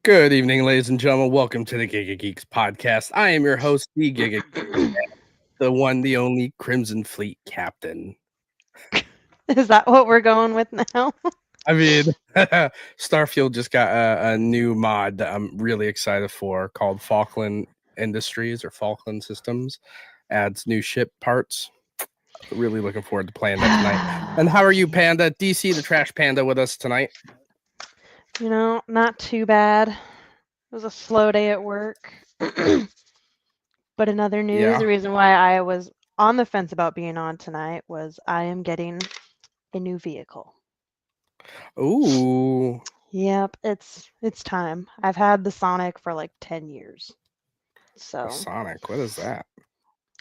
Good evening, ladies and gentlemen. Welcome to the Giga Geeks podcast. I am your host, the Giga Geeks, the one, the only Crimson Fleet captain. Is that what we're going with now? I mean, Starfield just got a new mod that I'm really excited for called Falkland Industries or Falkland Systems. Adds new ship parts. Really looking forward to playing that tonight. And how are you, Panda? DC, the Trash Panda, with us tonight? Not too bad. It was a slow day at work. But in other news, the reason why I was on the fence about being on tonight was I am getting a new vehicle. Ooh. Yep, it's time. I've had the Sonic for like 10 years. So Sonic, what is that?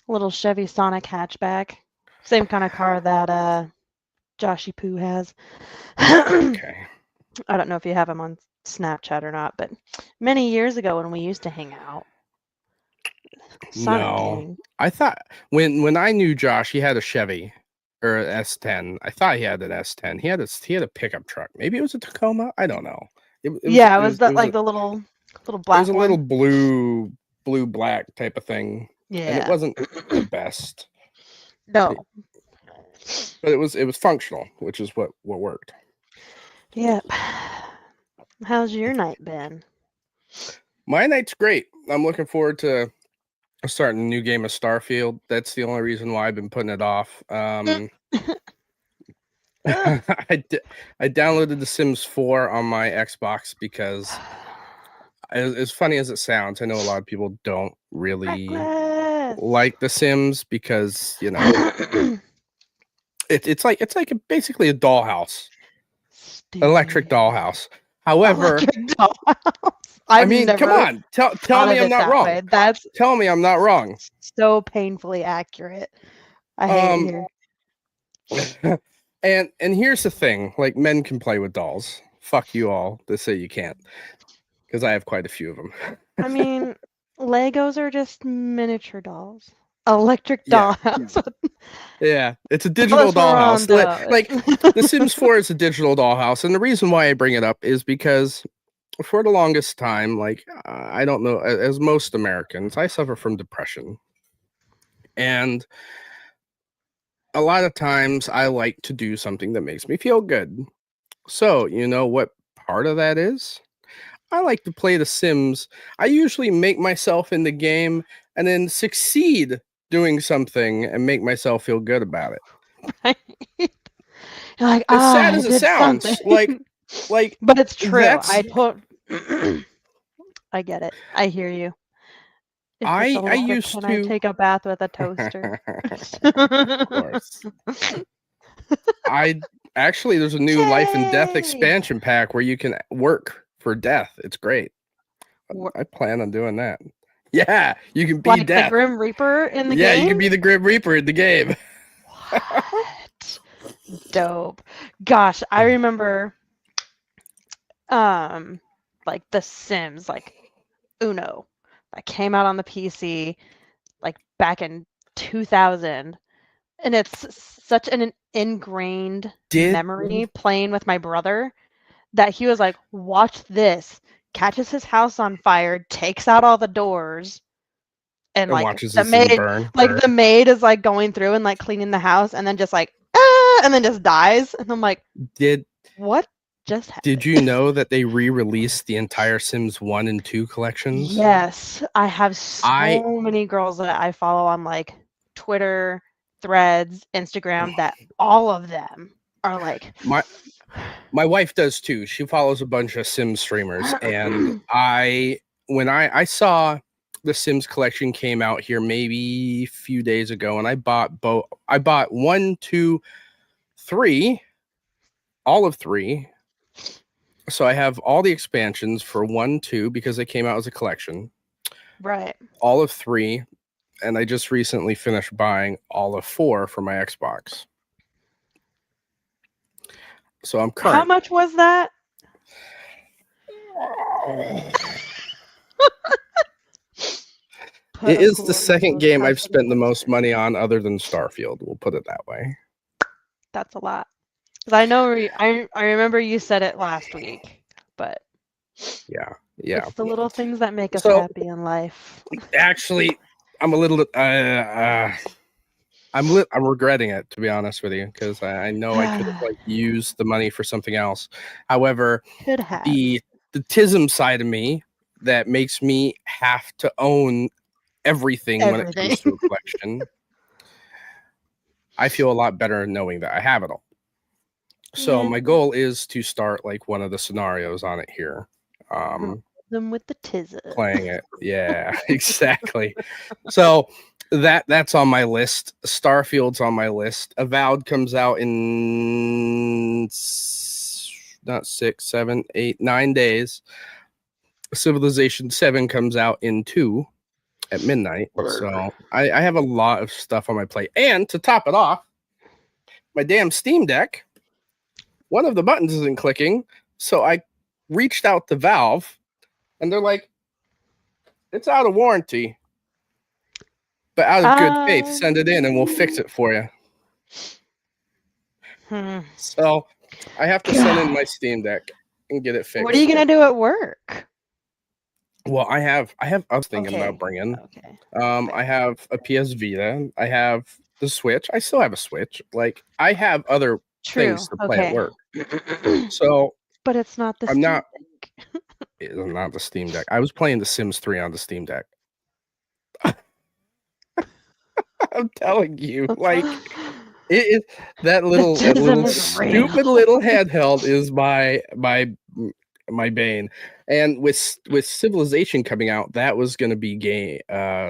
Little Chevy Sonic hatchback. Same kind of car that Joshy Poo has. Okay. I don't know if you have him on Snapchat or not, but many years ago when we used to hang out. No, I thought when I knew Josh, he had a Chevy or an S10. I thought he had an S10. He had a pickup truck. Maybe it was a Tacoma. I don't know. It was the little black. It was a little blue black type of thing. Yeah, and it wasn't the best. No, but it was functional, which is what worked. Yep. How's your night been? My night's great. I'm looking forward to starting a new game of Starfield. That's the only reason why I've been putting it off. I downloaded The Sims 4 on my Xbox because, as funny as it sounds, I know a lot of people don't really like The Sims because it's basically a dollhouse, electric dollhouse. However, I mean, come on, tell me I'm not wrong. Tell me I'm not wrong. So painfully accurate. I hate it here. and here's the thing: like, men can play with dolls. Fuck you all that say you can't, because I have quite a few of them. I mean, Legos are just miniature dolls. Electric dollhouse. Yeah, it's a digital dollhouse. Like The Sims 4 is a digital dollhouse, and the reason why I bring it up is because for the longest time, like, I don't know, as most Americans, I suffer from depression. And a lot of times I like to do something that makes me feel good. So, you know what part of that is? I like to play The Sims. I usually make myself in the game and then succeed doing something and make myself feel good about it. Right. You're like, as sad as it sounds, something. like, but it's true. I get it. I hear you. I used to. I take a bath with a toaster? Of course. There's a new Life and Death expansion pack where you can work for death. It's great. I plan on doing that. Yeah, you can be death. The Grim Reaper in the game? Yeah, you can be the Grim Reaper in the game. What? Dope. Gosh, I remember like The Sims, like Uno, that came out on the PC like back in 2000, and it's such an ingrained memory playing with my brother that he was like, watch this, catches his house on fire, takes out all the doors, and like watches the maid burn. Like the maid is like going through and like cleaning the house and then just like and then just dies, and I'm like, what just happened? Did you know that they re-released the entire Sims 1 and 2 collections? Yes, I have so many girls that I follow on like Twitter, Threads, Instagram, that all of them are like. My wife does too. She follows a bunch of Sims streamers, and when I saw the Sims collection came out here maybe a few days ago, and I bought 1, 2, 3, all of 3. So I have all the expansions for 1, 2 because they came out as a collection. Right. All of 3, and I just recently finished buying all of 4 for my Xbox. So I'm current. How much was that? It is the second game I've spent the most money on other than Starfield. We'll put it that way. That's a lot. Because I know I remember you said it last week, but Yeah. It's the little things that make us So, happy in life. actually, I'm a little. I'm regretting it, to be honest with you, because I know I could have used the money for something else. However, Could have. the tism side of me that makes me have to own everything when it comes to a collection, I feel a lot better knowing that I have it all. So my goal is to start like one of the scenarios on it here. Them with the tism. Playing it. Yeah, exactly. So that's on my list. Starfield's on my list. Avowed comes out in not 6, 7, 8, 9 days. Civilization 7 comes out in 2 at midnight. So I have a lot of stuff on my plate. And to top it off, my damn Steam Deck, one of the buttons isn't clicking. So I reached out to Valve and they're like, it's out of warranty. But out of good faith, send it in and we'll fix it for you. So I have to send in my Steam Deck and get it fixed. What are you gonna do at work? Well, I was thinking about bringing. I have a PS Vita. I have the Switch. I still have a Switch. Like I have other things to play at work. So, but it's not the Steam Deck. It's not the Steam Deck. I was playing The Sims 3 on the Steam Deck. I'm telling you, like it is that little stupid little handheld is my bane. And with Civilization coming out, that was going to be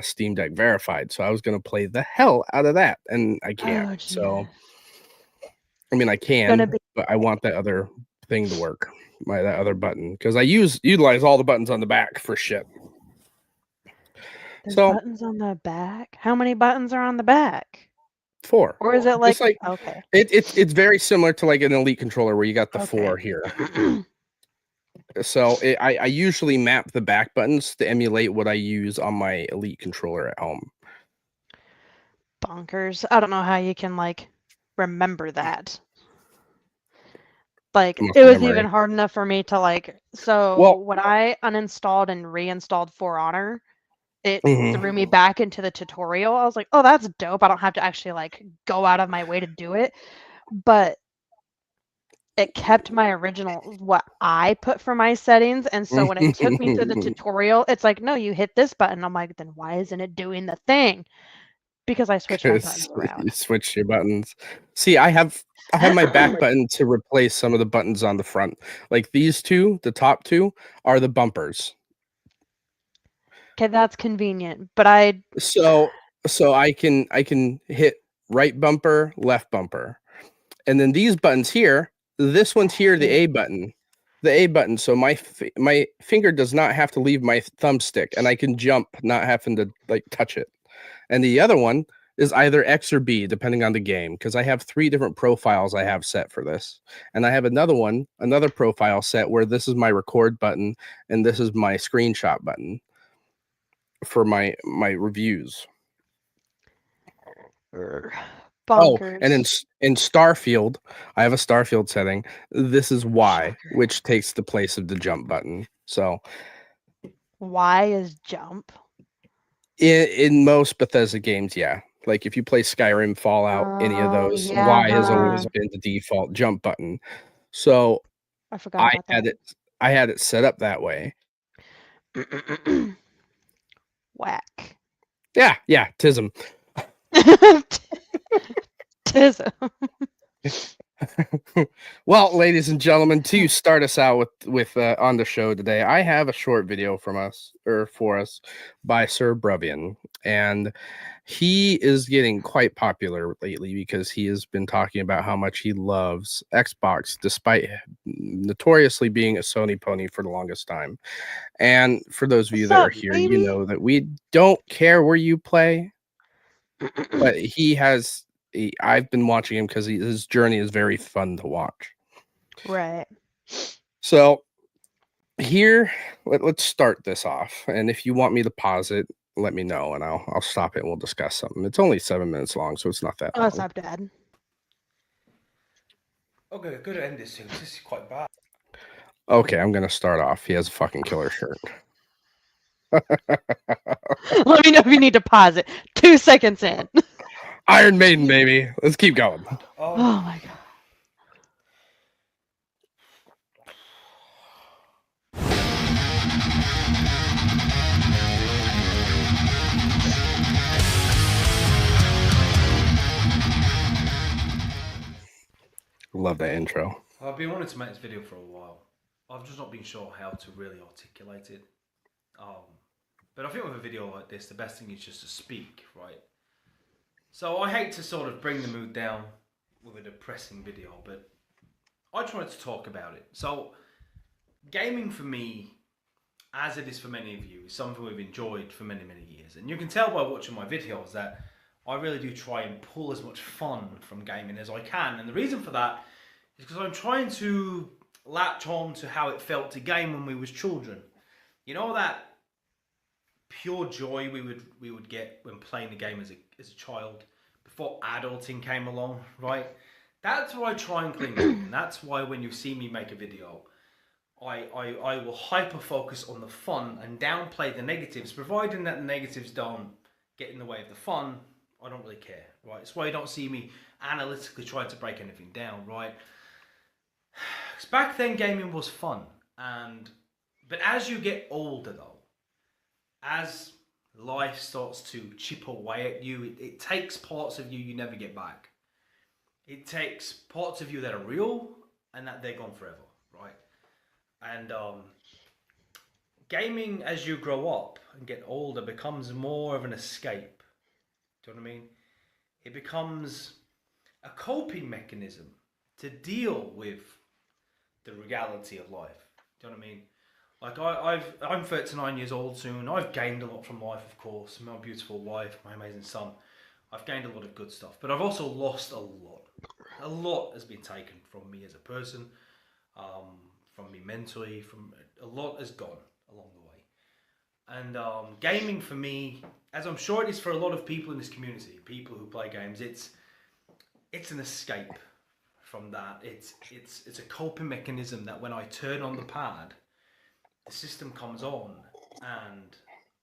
Steam Deck verified, so I was going to play the hell out of that, and I can't. So I mean, I can, but I want that other thing to work, that other button, because I utilize all the buttons on the back for shit. There's buttons on the back. How many buttons are on the back? 4. Or is it like okay? It's very similar to like an Elite controller where you got the 4 here. So I usually map the back buttons to emulate what I use on my Elite controller at home. Bonkers. I don't know how you can like remember that. Like it was even hard enough for me to like. So when I uninstalled and reinstalled For Honor, it threw me back into the tutorial. I was like, oh, that's dope. I don't have to actually like go out of my way to do it. But it kept my original, what I put for my settings. And so when it took me through the tutorial, it's like, no, you hit this button. I'm like, then why isn't it doing the thing? Because I switched my buttons around. You switched your buttons. See, I have my back button to replace some of the buttons on the front. Like these two, the top two, are the bumpers. Okay, that's convenient. But so I can hit right bumper, left bumper. And then these buttons here, this one's here, the A button. The A button, so my finger does not have to leave my thumbstick, and I can jump, not having to like touch it. And the other one is either X or B, depending on the game, because I have 3 different profiles I have set for this. And I have another profile set where this is my record button, and this is my screenshot button for my reviews. Bonkers. And in Starfield, I have a Starfield setting. This is Y, which takes the place of the jump button. So Y is jump. In most Bethesda games, yeah. Like if you play Skyrim, Fallout, any of those, Y has always been the default jump button. So I forgot about that. I had it set up that way. Whack. Yeah, TISM. TISM. Well, ladies and gentlemen, to start us out with on the show today, I have a short video for us by Sir Bruvian, and he is getting quite popular lately because he has been talking about how much he loves Xbox, despite notoriously being a Sony pony for the longest time. And for those of you that are here, you know that we don't care where you play, but I've been watching him because his journey is very fun to watch. Right. So here, let's start this off. And if you want me to pause it, let me know, and I'll stop it and we'll discuss something. It's only 7 minutes long, so it's not that long. That's not bad. Okay, good to end this soon. This is quite bad. Okay, I'm gonna start off. He has a fucking killer shirt. Let me know if you need to pause it. 2 seconds in. Iron Maiden, baby. Let's keep going. Oh my god. Love that intro. I've been wanting to make this video for a while. I've just not been sure how to really articulate it. But I think with a video like this, the best thing is just to speak, right? So I hate to sort of bring the mood down with a depressing video, but I just wanted to talk about it. So gaming for me, as it is for many of you, is something we've enjoyed for many, many years. And you can tell by watching my videos that I really do try and pull as much fun from gaming as I can. And the reason for that is because I'm trying to latch on to how it felt to game when we was children. You know that pure joy we would get when playing the game as a child before adulting came along, right? That's what I try and cling to, and that's why when you see me make a video, I will hyper focus on the fun and downplay the negatives, providing that the negatives don't get in the way of the fun. I don't really care, right? It's why you don't see me analytically trying to break anything down, right? Because back then gaming was fun, but as you get older though, as life starts to chip away at you, it takes parts of you you never get back. It takes parts of you that are real and that they're gone forever, right? And gaming as you grow up and get older becomes more of an escape. Do you know what I mean? It becomes a coping mechanism to deal with the reality of life. Do you know what I mean? Like I'm 39 years old soon. I've gained a lot from life, of course. My beautiful wife, my amazing son. I've gained a lot of good stuff, but I've also lost a lot. A lot has been taken from me as a person, from me mentally. From a lot has gone along the way. And gaming for me, as I'm sure it is for a lot of people in this community, people who play games, it's an escape from that. It's a coping mechanism that when I turn on the pad, the system comes on and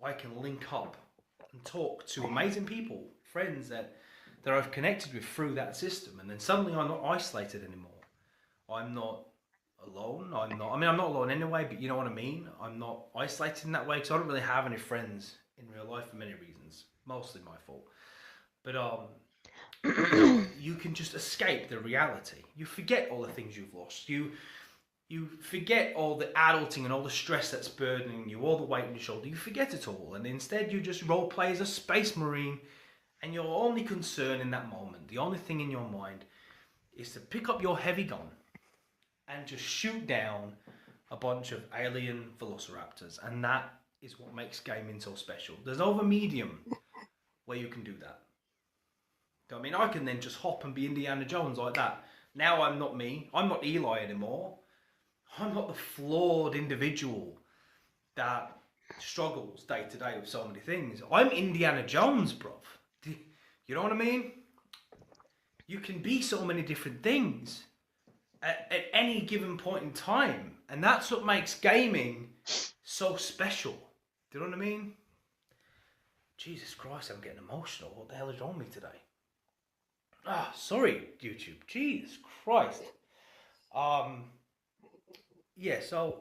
I can link up and talk to amazing people, friends that I've connected with through that system, and then suddenly I'm not isolated anymore. I'm not alone. I'm not alone anyway, but you know what I mean? I'm not isolated in that way because I don't really have any friends in real life for many reasons. Mostly my fault. But you can just escape the reality. You forget all the things you've lost. You forget all the adulting and all the stress that's burdening you, all the weight on your shoulder. You forget it all, and instead you just role play as a space marine, and your only concern in that moment, the only thing in your mind, is to pick up your heavy gun and just shoot down a bunch of alien velociraptors, and that is what makes gaming so special. There's no other medium where you can do that. I mean, I can then just hop and be Indiana Jones like that. Now I'm not me. I'm not Eli anymore. I'm not the flawed individual that struggles day to day with so many things. I'm Indiana Jones, bruv. You know what I mean? You can be so many different things at any given point in time. And that's what makes gaming so special. Do you know what I mean? Jesus Christ, I'm getting emotional. What the hell is wrong with me today? Sorry, YouTube. Jesus Christ. Yeah, so...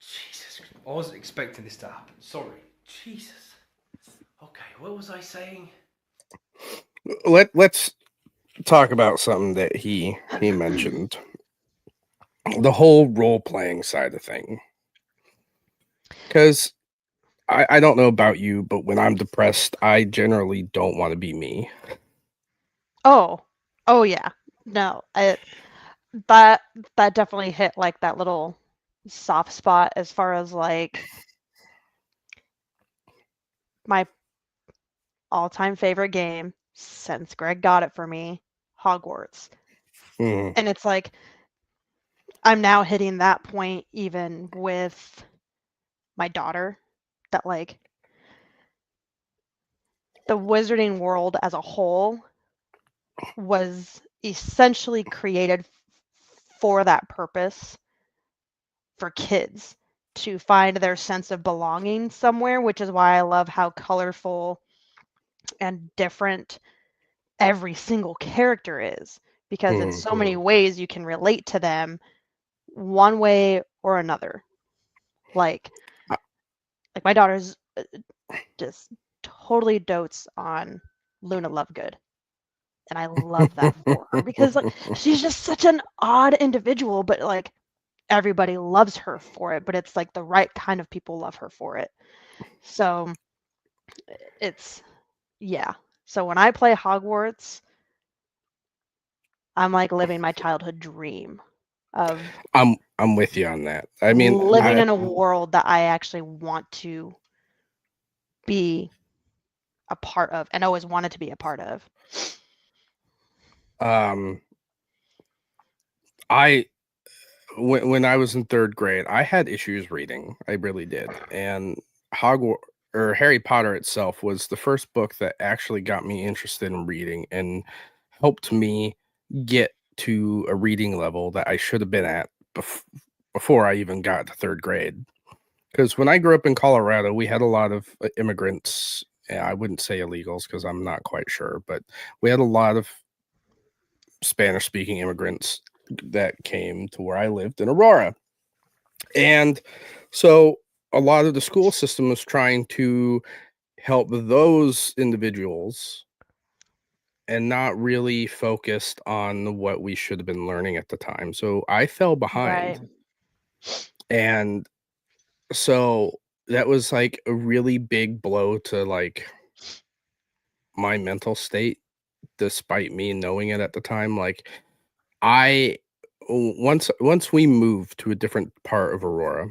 Jesus. I wasn't expecting this to happen. Sorry. Jesus. Okay, what was I saying? Let's talk about something that he mentioned. The whole role-playing side of thing. Because I don't know about you, but when I'm depressed, I generally don't want to be me. Oh yeah. No, that definitely hit like that little soft spot as far as like my all-time favorite game since Greg got it for me, Hogwarts. And it's like I'm now hitting that point even with my daughter, that like the wizarding world as a whole was essentially created for that purpose for kids to find their sense of belonging somewhere, which is why I love how colorful and different every single character is, because in so many ways you can relate to them one way or another. Like my daughter's just totally dotes on Luna Lovegood. And I love that for her because like she's just such an odd individual, but like everybody loves her for it, but it's like the right kind of people love her for it. So it's yeah. So when I play Hogwarts, I'm like living my childhood dream of I'm with you on that. I mean, living in a world that I actually want to be a part of and always wanted to be a part of. When I was in third grade, I had issues reading. I really did. And Hogwarts or Harry Potter itself was the first book that actually got me interested in reading and helped me get to a reading level that I should have been at before I even got to third grade. Because when I grew up in Colorado, we had a lot of immigrants. I wouldn't say illegals because I'm not quite sure, but we had a lot of Spanish-speaking immigrants that came to where I lived in Aurora. And so a lot of the school system was trying to help those individuals and not really focused on what we should have been learning at the time. So I fell behind. Right. And so that was like a really big blow to like my mental state, despite me knowing it at the time. Like I once we moved to a different part of Aurora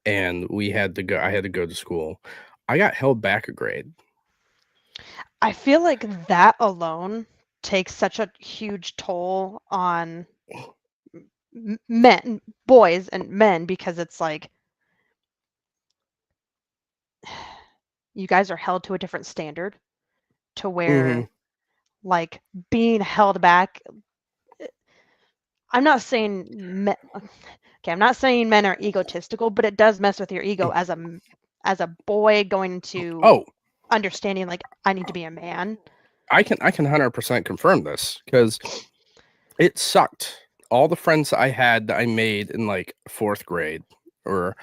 and I had to go to school, I got held back a grade. I feel like that alone takes such a huge toll on men, boys and men, because it's like you guys are held to a different standard to where like being held back. I'm not saying men, okay, I'm not saying men are egotistical, but it does mess with your ego as a boy going to understanding like I need to be a man. I can 100% confirm this because it sucked. All the friends I had that I made in like fourth grade or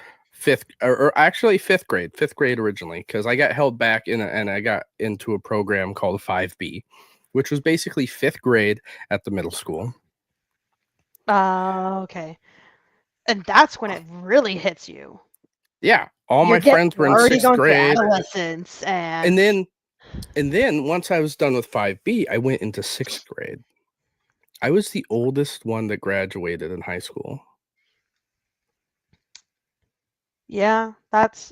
actually fifth grade originally, because I got held back and I got into a program called 5B, which was basically fifth grade at the middle school. Okay. And that's when it really hits you. Yeah, all my friends were in sixth grade. Adolescence and then once I was done with 5B, I went into sixth grade. I was the oldest one that graduated in high school. Yeah, that's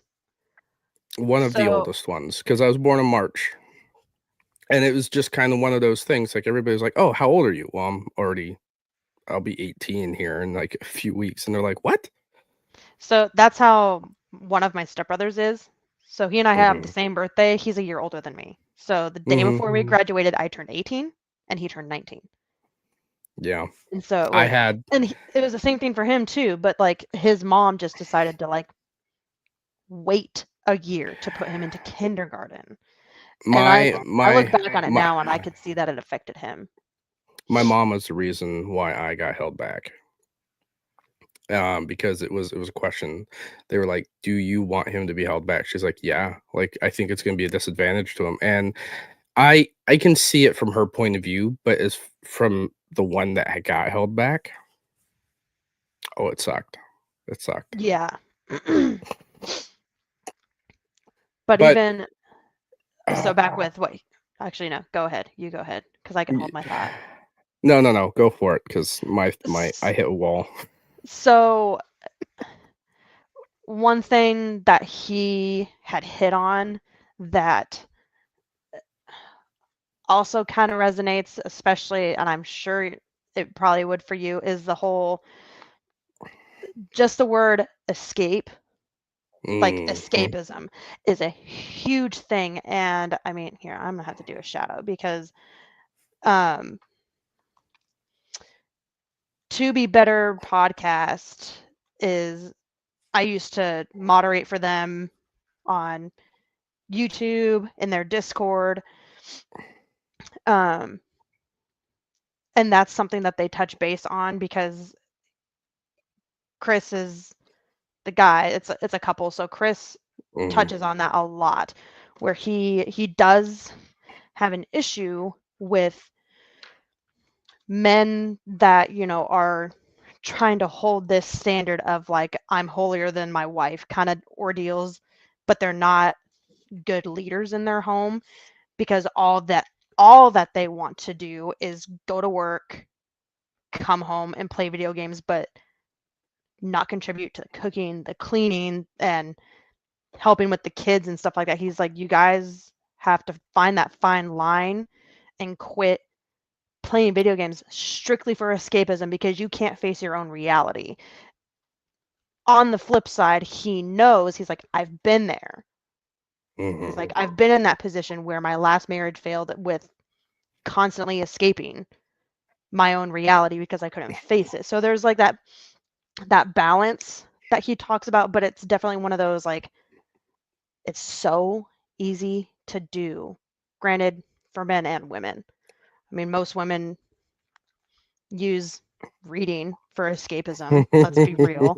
one of the oldest ones because I was born in March. And it was just kind of one of those things. Like everybody's like, "Oh, how old are you?" Well, I'll be 18 here in like a few weeks. And they're like, "What?" So that's how one of my stepbrothers is. So he and I have the same birthday. He's a year older than me. So the day before we graduated, I turned 18 and he turned 19. Yeah. And so like, it was the same thing for him too, but like his mom just decided to like wait a year to put him into kindergarten. I look back on it now and I could see that it affected him. My mom was the reason why I got held back. Because it was a question. They were like, "Do you want him to be held back?" She's like, "Yeah, like I think it's going to be a disadvantage to him." And I can see it from her point of view, but as from the one that had got held back, oh, it sucked. It sucked. Yeah. But even so, back with what? Actually, no. Go ahead. You go ahead, because I can hold my thought. No. Go for it, because I hit a wall. So one thing that he had hit on that also kind of resonates, especially, and I'm sure it probably would for you, is the whole, just the word escape. Like escapism is a huge thing. And I mean, here, I'm gonna have to do a shout out because To Be Better podcast is, I used to moderate for them on YouTube, in their Discord. And that's something that they touch base on because Chris is the guy. It's a couple, so Chris touches on that a lot, where he does have an issue with men that, you know, are trying to hold this standard of like, I'm holier than my wife kind of ordeals, but they're not good leaders in their home, because all that they want to do is go to work, come home and play video games, but not contribute to the cooking, the cleaning, and helping with the kids and stuff like that. He's like, you guys have to find that fine line and quit playing video games strictly for escapism, because you can't face your own reality. On the flip side, he knows, he's like, I've been there. He's like, I've been in that position where my last marriage failed with constantly escaping my own reality because I couldn't face it. So there's like that balance that he talks about, but it's definitely one of those, like, it's so easy to do. Granted, for men and women. I mean, most women use reading for escapism. Let's be real.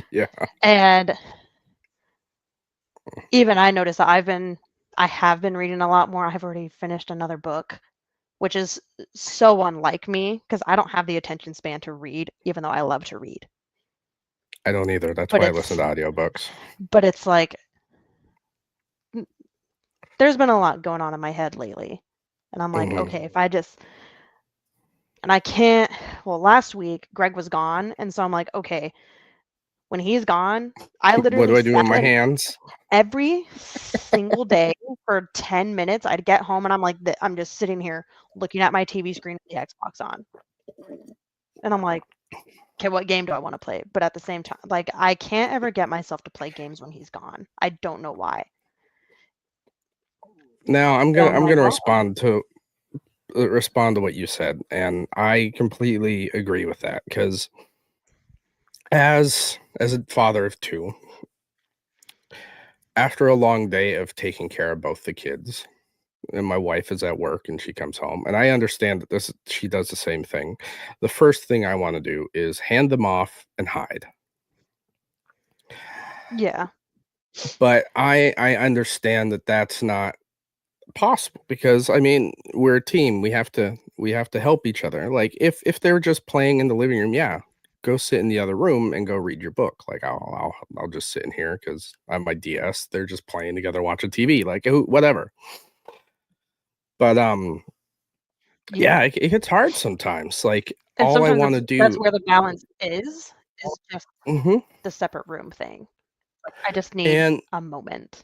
Yeah. And even I noticed that I have been reading a lot more. I've already finished another book, which is so unlike me because I don't have the attention span to read, even though I love to read. I don't either. That's But why I listen to audiobooks. But it's like, there's been a lot going on in my head lately. And I'm like, okay, if I just, and I can't, well, last week Greg was gone. And so I'm like, okay, when he's gone, I literally What do I do sat with my in hands? every single day for 10 minutes. I'd get home and I'm like, I'm just sitting here looking at my TV screen with the Xbox on. And I'm like, okay, what game do I want to play? But at the same time, like, I can't ever get myself to play games when he's gone. I don't know why. Now I'm gonna respond to what you said, and I completely agree with that, because as a father of two, after a long day of taking care of both the kids, and my wife is at work and she comes home, and I understand that she does the same thing. The first thing I want to do is hand them off and hide. Yeah. But I understand that that's not possible, because I mean, we're a team. We have to help each other. Like, if they're just playing in the living room, yeah, go sit in the other room and go read your book. Like, I'll just sit in here because I'm my DS. They're just playing together, watching TV, like, whatever. But yeah, it gets hard sometimes. Like, and all I want to do, that's where the balance is just the separate room thing. Like, I just need a moment.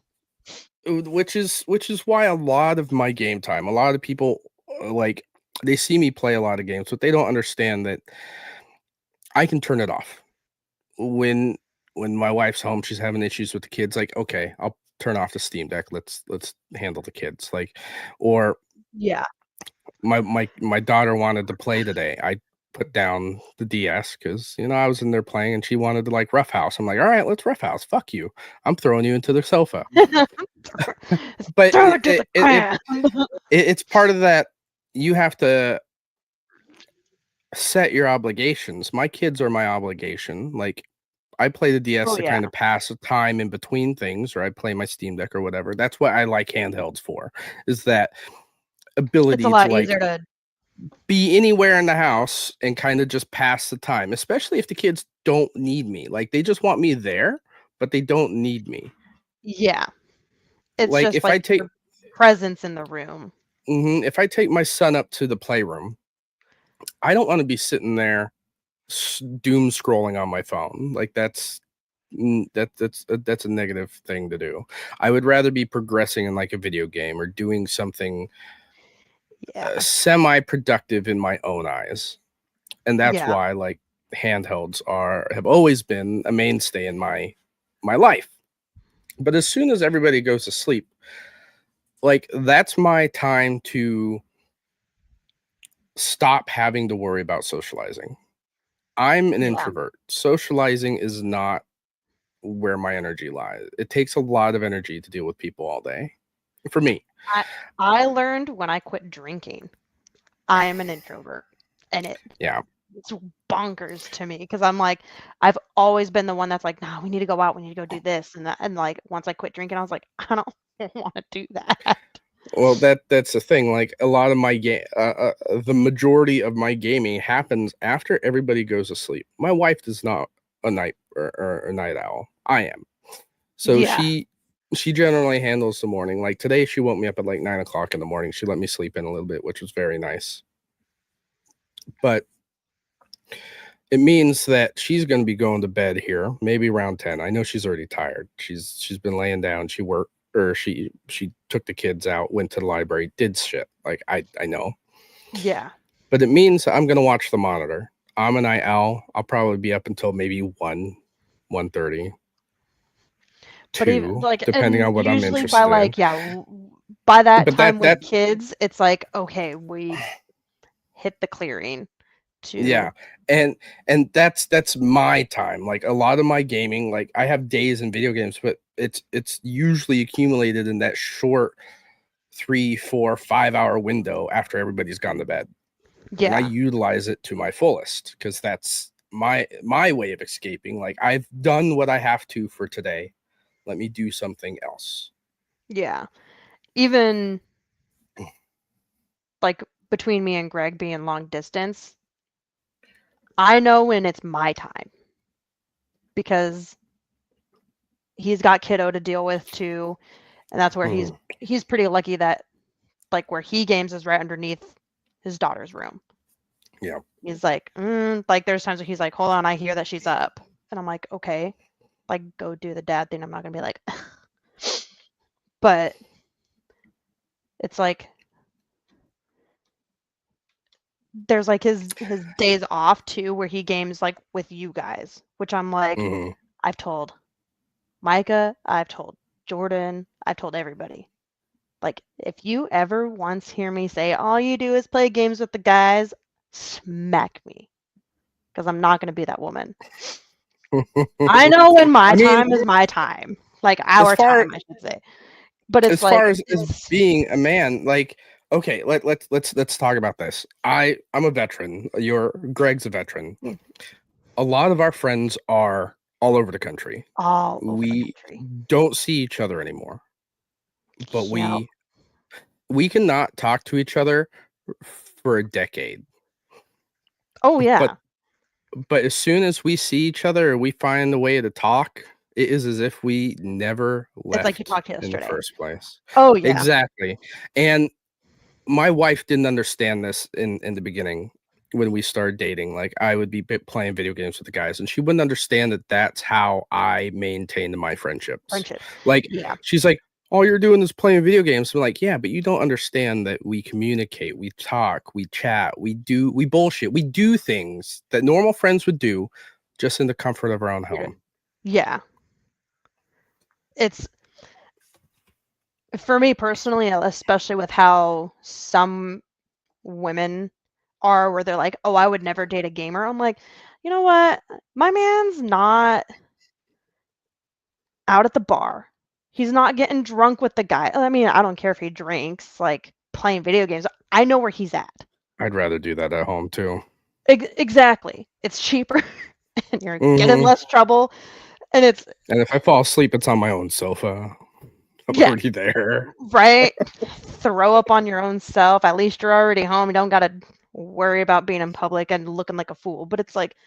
Which is why a lot of my game time, a lot of people, like, they see me play a lot of games, but they don't understand that I can turn it off. When my wife's home, she's having issues with the kids, like, okay, I'll turn off the Steam Deck. Let's handle the kids. Like, or yeah, my daughter wanted to play today. I put down the DS because, you know, I was in there playing and she wanted to, like, roughhouse. I'm like, all right, let's roughhouse. Fuck you. I'm throwing you into the sofa. But it's part of that. You have to set your obligations. My kids are my obligation. Like, I play the DS to kind of pass the time in between things, or I play my Steam Deck or whatever. That's what I like handhelds for, is that ability it's a lot to, like, easier to be anywhere in the house and kind of just pass the time, especially if the kids don't need me. Like, they just want me there, but they don't need me. Yeah. It's like, just if like I take your presence in the room. if I take my son up to the playroom, I don't want to be sitting there doom scrolling on my phone. Like, that's a negative thing to do. I would rather be progressing in, like, a video game or doing something semi-productive in my own eyes. And that's why, like, handhelds have always been a mainstay in my life. But as soon as everybody goes to sleep, like, that's my time to stop having to worry about socializing. I'm an Yeah. introvert. Socializing is not where my energy lies. It takes a lot of energy to deal with people all day. For me. I learned when I quit drinking. I am an introvert, and it's bonkers to me because I'm like, I've always been the one that's like, no, we need to go out, we need to go do this and that, and like once I quit drinking, I was like, I don't want to do that. Well, that's the thing. Like a lot of my the majority of my gaming happens after everybody goes to sleep. My wife is not a night or a night owl. I am. So Yeah. she generally handles the morning. Like today, she woke me up at like 9 o'clock in the morning. She let me sleep in a little bit, which was very nice. But it means that she's going to be going to bed here, maybe around 10. I know she's already tired. She's been laying down. She worked, or she took the kids out, went to the library, did shit. Like I know. Yeah. But it means I'm going to watch the monitor. I'm a night owl. I'll probably be up until maybe 1:30. But even like depending on what I'm usually interested by in. like by that But time with kids, it's like, okay, we hit the clearing to Yeah. And that's my time. Like a lot of my gaming, like I have days in video games, but it's usually accumulated in that short 3, 4, 5 hour window after everybody's gone to bed. And I Yeah. utilize it to my fullest because that's my way of escaping. Like I've done what I have to for today. Let me do something else. Yeah. Even like between me and Greg being long distance, I know when it's my time because he's got kiddo to deal with too, and that's where he's pretty lucky that like where he games is right underneath his daughter's room. Yeah. He's like, like there's times where he's like, hold on, I hear that she's up, and I'm like, okay, like go do the dad thing. I'm not gonna be like, but it's like there's like his days off too where he games like with you guys, which I'm like, I've told Micah, I've told Jordan, I've told everybody. Like, if you ever once hear me say all you do is play games with the guys, smack me. Because I'm not going to be that woman. I know when my time is my time. Like, our time, I should say. But it's as like, far as being a man, like, okay, let's talk about this. I'm a veteran. Greg's a veteran. A lot of our friends are all over the country. We don't see each other anymore. But we cannot talk to each other for a decade. Oh yeah. But as soon as we see each other or we find a way to talk, it is as if we never left. It's like you talked yesterday. In the first place. Oh yeah. Exactly. And my wife didn't understand this in the beginning when we started dating. Like I would be playing video games with the guys and she wouldn't understand that that's how I maintained my friendships. Like she's like, all you're doing is playing video games. I'm like, yeah, but you don't understand that we communicate, we talk, we chat, we bullshit, we do things that normal friends would do just in the comfort of our own home. Yeah. It's for me personally, especially with how some women are where they're like, oh, I would never date a gamer. I'm like, you know what? My man's not out at the bar. He's not getting drunk with the guy. I mean, I don't care if he drinks, like playing video games. I know where he's at. I'd rather do that at home too. Exactly. It's cheaper and you're getting less trouble. And if I fall asleep, it's on my own sofa. I'm already there. Right? Throw up on your own self. At least you're already home. You don't got to worry about being in public and looking like a fool. But it's like,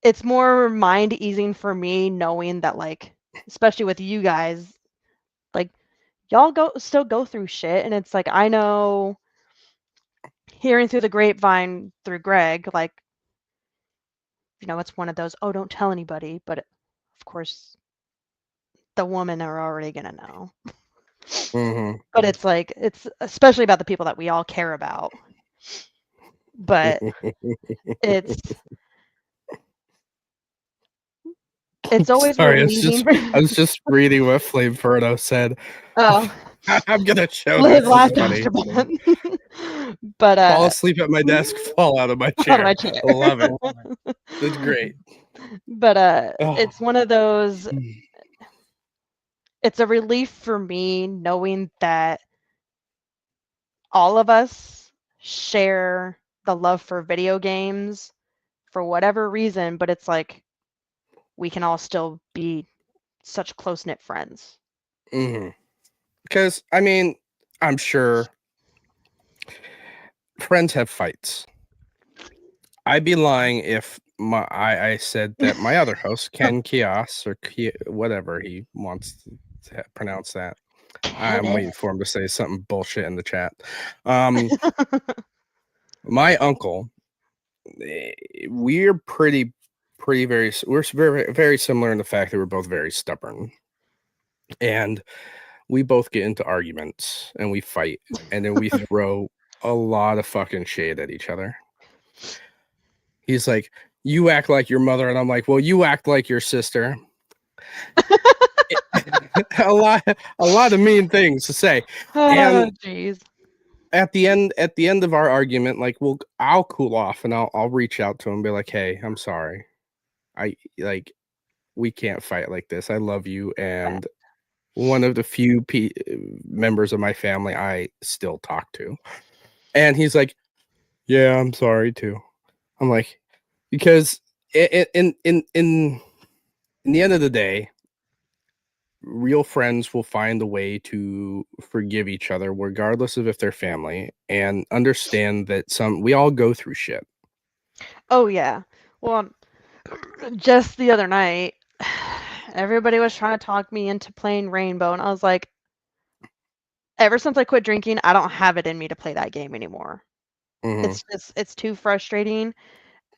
it's more mind easing for me knowing that, like, especially with you guys, like, y'all still go through shit. And it's like, I know hearing through the grapevine through Greg, like, you know, it's one of those, oh, don't tell anybody. But of course, the women are already going to know. But it's like, it's especially about the people that we all care about. But it's always sorry. I was just reading what Flame Furno said. Oh, I'm gonna show live this. life after But fall asleep at my desk, fall out of my chair. out of my chair. Love it. That's great. But it's one of those. It's a relief for me knowing that all of us share the love for video games for whatever reason, but it's like we can all still be such close-knit friends. Because, I mean, I'm sure friends have fights. I'd be lying if I said that my other host, Ken Kios, or whatever he wants to pronounce that. I'm waiting for him to say something bullshit in the chat. My uncle, we're very similar in the fact that we're both very stubborn, and we both get into arguments and we fight, and then we throw a lot of fucking shade at each other. He's like, "You act like your mother," and I'm like, "Well, you act like your sister." a lot of mean things to say. Oh, jeez. At the end of our argument, like, I'll cool off and I'll reach out to him and be like, "Hey, I'm sorry. We can't fight like this. I love you, and one of the few members of my family I still talk to." And he's like, "Yeah, I'm sorry too." I'm like, because in the end of the day, real friends will find a way to forgive each other, regardless of if they're family, and understand that we all go through shit. Oh yeah. Well, just the other night, everybody was trying to talk me into playing Rainbow, and I was like, ever since I quit drinking, I don't have it in me to play that game anymore. It's too frustrating,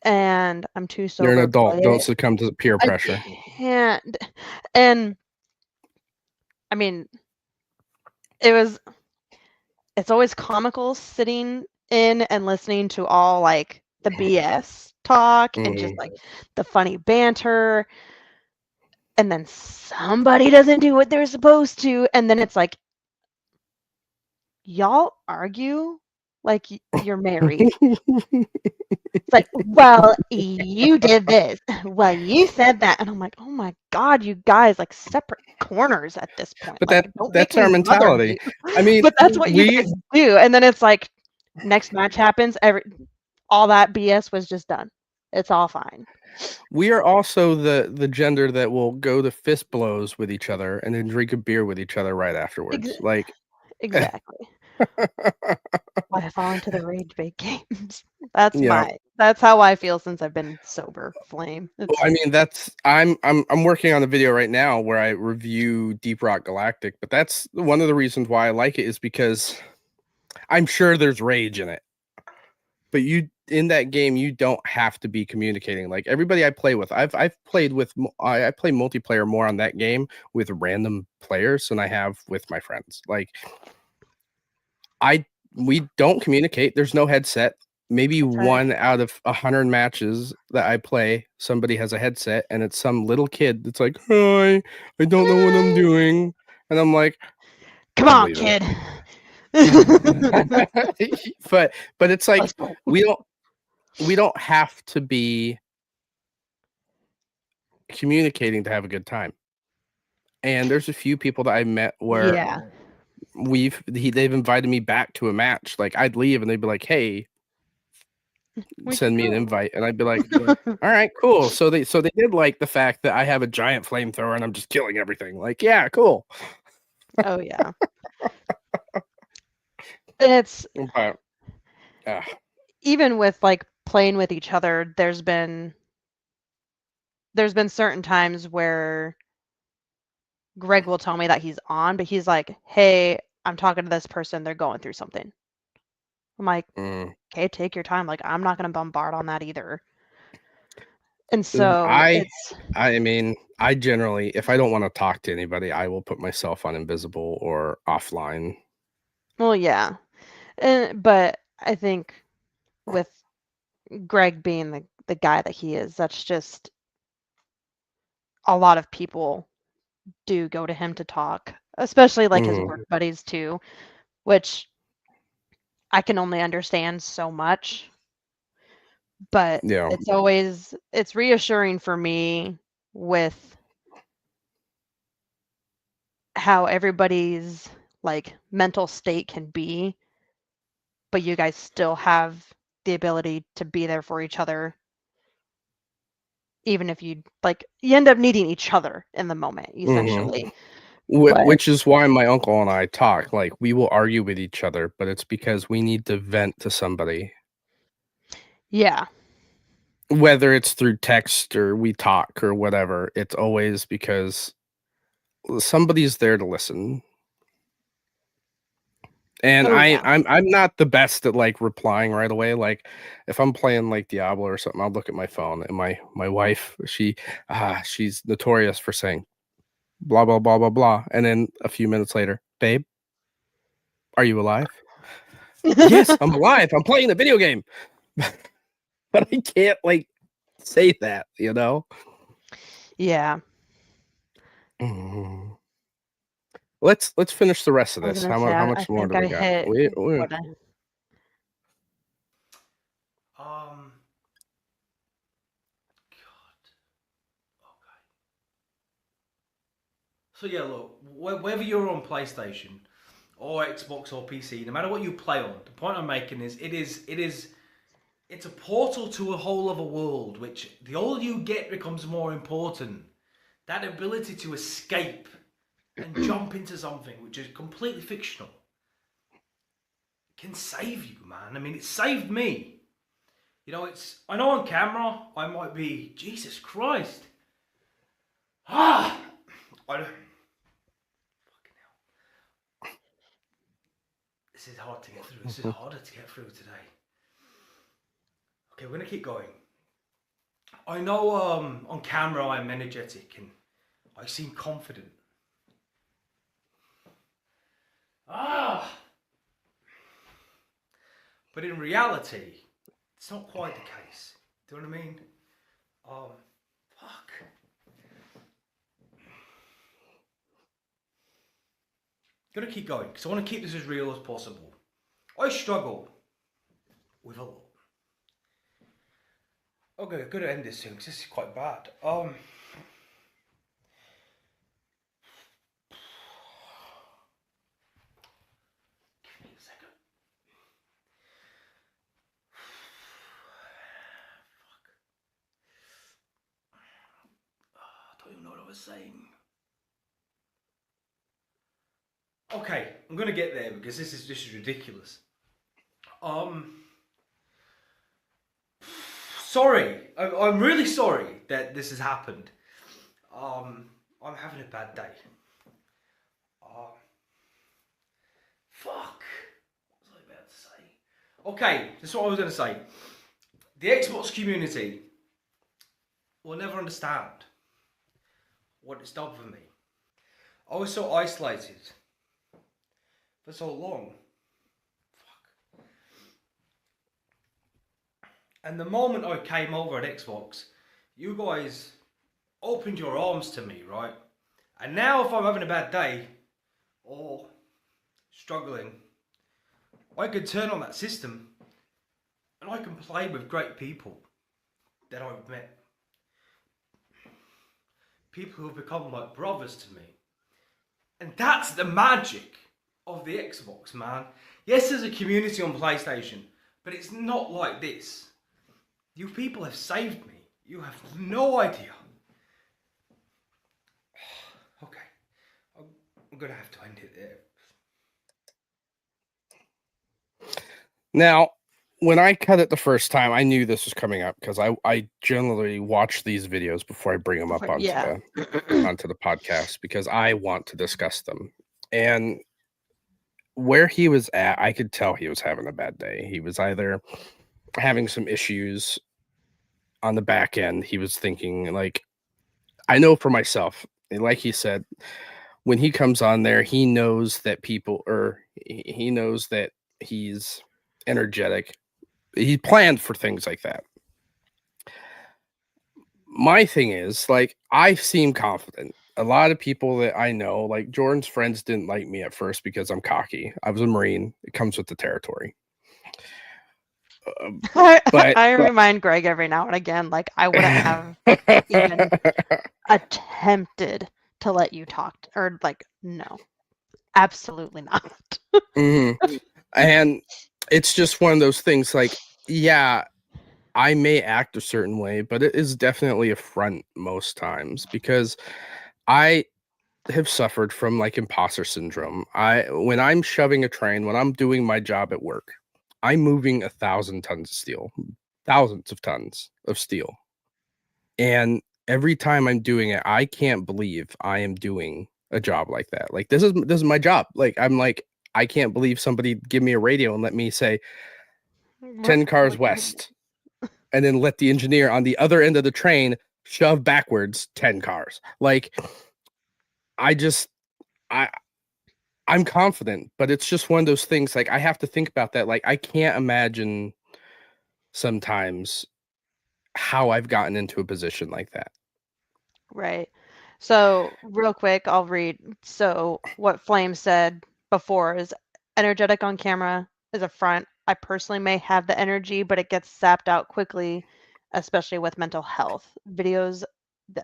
and I'm too sober. You're an adult. To play Don't it. succumb to the peer pressure. I can't. And I mean, it's always comical sitting in and listening to all like the BS talk and just like the funny banter, and then somebody doesn't do what they're supposed to, and then it's like, y'all argue like you're married. It's like, well, you did this, well, you said that, and I'm like, oh my god, you guys, like, separate corners at this point. But like, that's our mentality. I mean, but that's what you guys do, and then it's like, next match happens, all that BS was just done. It's all fine. We are also the gender that will go to fist blows with each other and then drink a beer with each other right afterwards. Exactly. I fall into the rage bait games. That's how I feel since I've been sober. Flame. I mean, I'm working on a video right now where I review Deep Rock Galactic, but that's one of the reasons why I like it, is because I'm sure there's rage in it. But in that game, you don't have to be communicating. Like, everybody I play with, I play multiplayer more on that game with random players than I have with my friends. Like, we don't communicate. There's no headset. Maybe one out of 100 matches that I play, somebody has a headset, and it's some little kid that's like, "Hi, I don't know what I'm doing," and I'm like, "Come on, kid." but it's like, we don't have to be communicating to have a good time. And there's a few people that I met where they've invited me back to a match. Like, I'd leave and they'd be like, "Hey, send me an invite," and I'd be like, "All right, cool." So they did like the fact that I have a giant flamethrower and I'm just killing everything. Like, yeah, cool. Oh yeah. And it's even with like playing with each other, there's been certain times where Greg will tell me that he's on, but he's like, "Hey, I'm talking to this person, they're going through something." I'm like, "Okay, take your time. Like, I'm not going to bombard on that either." And so I mean, I generally, if I don't want to talk to anybody, I will put myself on invisible or offline. Well, yeah. But I think with Greg being the guy that he is, that's just a lot of people do go to him to talk, especially like his work buddies too, which I can only understand so much. But Yeah. it's reassuring for me with how everybody's like mental state can be, but you guys still have the ability to be there for each other, even if you end up needing each other in the moment, essentially. Which is why my uncle and I talk. Like, we will argue with each other, but it's because we need to vent to somebody. Yeah. Whether it's through text or we talk or whatever, it's always because somebody's there to listen. And I'm not the best at like replying right away. Like, if I'm playing like Diablo or something, I'll look at my phone, and my wife, she's notorious for saying blah blah blah blah blah, and then a few minutes later, babe, are you alive? Yes, I'm alive. I'm playing the video game. But I can't like say that, you know? Yeah. Mhm. Let's finish the rest of I was this. gonna How say, how I much more think do I we got? hit We what God. Okay. So yeah, look, whether you're on PlayStation or Xbox or PC, no matter what you play on, the point I'm making is it's a portal to a whole other world, which the older you get becomes more important. That ability to escape and jump into something which is completely fictional can save you, man. I mean, it saved me. You know, I know on camera I might be, Jesus Christ. I don't, fucking hell. This is hard to get through. This is harder to get through today. Okay, we're gonna keep going. I know on camera I'm energetic and I seem confident. But in reality, it's not quite the case. Do you know what I mean? Fuck. Gonna keep going because I want to keep this as real as possible. I struggle with a lot. Okay, I'm gonna end this soon because this is quite bad. Give me a second. Fuck. I don't even know what I was saying. Okay, I'm gonna get there because this is ridiculous. Sorry, I'm really sorry that this has happened. I'm having a bad day. Fuck. What was I about to say? Okay, this is what I was going to say. The Xbox community will never understand what it's done for me. I was so isolated for so long. Fuck. And the moment I came over at Xbox, you guys opened your arms to me, right? And now if I'm having a bad day or struggling, I can turn on that system and I can play with great people that I've met. People who have become like brothers to me. And that's the magic of the Xbox, man. Yes, there's a community on PlayStation, but it's not like this. You people have saved me. You have no idea. Okay, I'm gonna have to end it there. Now, when I cut it the first time, I knew this was coming up because I generally watch these videos before I bring them up onto the podcast because I want to discuss them. And where he was at, I could tell he was having a bad day. He was either having some issues on the back end. He was thinking like, I know for myself, like he said, when he comes on there, he knows that he knows that he's energetic. He planned for things like that. My thing is, like, I seem confident. A lot of people that I know, like Jordan's friends, didn't like me at first because I'm cocky. I was a Marine. It comes with the territory. I remind Greg every now and again, like I wouldn't have even attempted to let you talk, or like, no, absolutely not. And it's just one of those things, like, yeah, I may act a certain way, but it is definitely a front most times, because I have suffered from like imposter syndrome. When I'm shoving a train, when I'm doing my job at work, I'm moving 1,000 tons of steel, thousands of tons of steel. And every time I'm doing it, I can't believe I am doing a job like that. Like, this is my job. Like, I'm like, I can't believe somebody give me a radio and let me say 10 cars west, and then let the engineer on the other end of the train shove backwards 10 cars. Like, I'm confident, but it's just one of those things, like, I have to think about that. Like, I can't imagine sometimes how I've gotten into a position like that. Right. So real quick, I'll read. So what Flame said before is energetic on camera is a front. I personally may have the energy, but it gets sapped out quickly, especially with mental health. That